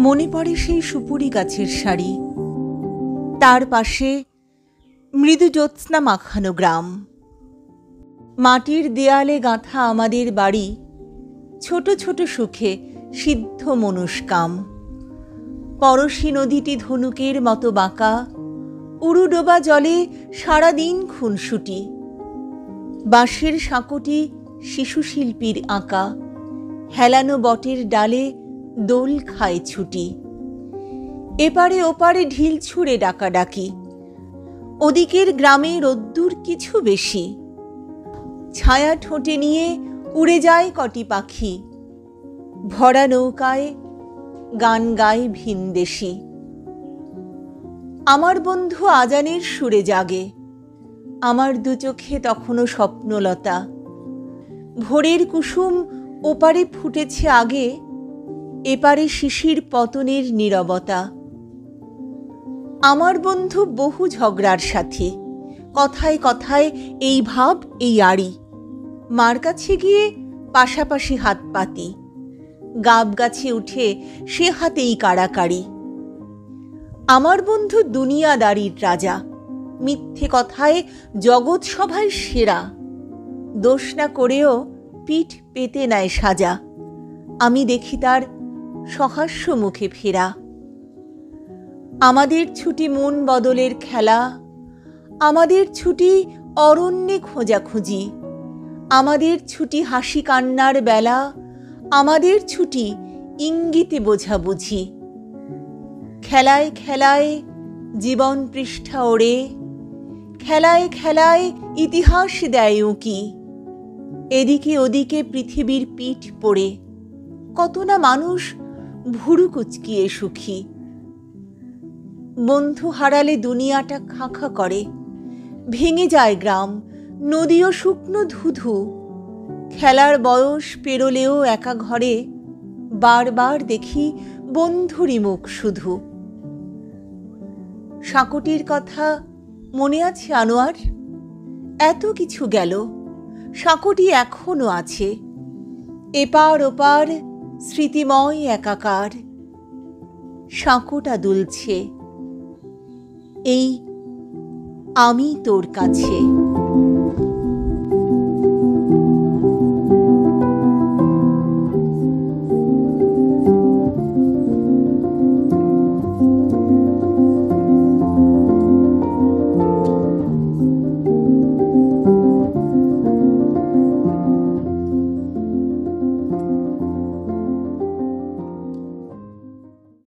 মনে পড়ে সেই সুপুরি গাছের সারি, তার পাশে মৃদু জ্যোৎস্না মাখানো গ্রাম। মাটির দেয়ালে গাঁথা আমাদের বাড়ি, ছোট ছোট সুখে সিদ্ধ মনুষ্কাম। পরশী নদীটি ধনুকের মতো বাঁকা, উড়ুডোবা জলে সারাদিন খুনসুটি। বাঁশের সাঁকোটি শিশুশিল্পীর আঁকা, হেলানো বটের ডালে দোল খায় ছুটি। এপারে ওপারে ঢিল ছুঁড়ে ডাকাডাকি, ওদিকের গ্রামে রোদ্দুর কিছু বেশি। ছায়া ঠোঁটে নিয়ে উড়ে যায় কটি পাখি, ভরা নৌকায় গান গায় ভিনদেশি। আমার বন্ধু আজানের সুরে জাগে, আমার দু চোখে তখনও স্বপ্নলতা। ভোরের কুসুম ওপারে ফুটেছে আগে, এপারে শিশির পতনের নীরবতা। আমার বন্ধু বহু ঝগড়ার সাথী, কথায় কথায় এই ভাব এই আড়ি। মার কাছে গিয়ে পাশাপাশি হাত পাতি, গাব গাছে উঠে সে হাতেই কাড়াকাড়ি। আমার বন্ধু দুনিয়াদারির রাজা, মিথ্যে কথায় জগৎ সভায় সেরা। দোষ না করেও পিঠ পেতে নেয় সাজা, আমি দেখি তার সহাস্য মুখে ফেরা। আমাদের ছুটি মন বদলের খেলা, আমাদের ছুটি অরণ্যে খোঁজাখুঁজি। আমাদের ছুটি হাসি কান্নার বেলা, আমাদের ছুটি ইঙ্গিতে বোঝাবুঝি। খেলায় খেলায় জীবন পৃষ্ঠা ওড়ে, খেলায় খেলায় ইতিহাস দেয় উঁকি। এদিকে ওদিকে পৃথিবীর পিঠ পড়ে, কত না মানুষ ভুরু কুচকিয়ে সুখী। বন্ধু হারালে দুনিয়াটা খাঁ করে, ভেঙে যায় গ্রাম, নদীও শুকনো ধুধু। খেলার বয়স পেরোলেও একা ঘরে, বারবার দেখি বন্ধুরই মুখ শুধু। সাঁকোটির কথা মনে আছে আনোয়ার? এত কিছু গেল, সাঁকোটি এখনো আছে। এপার ওপার স্মৃতিময় একাকার, সাঁকোটা দুলছে এই আমি তোর কাছে।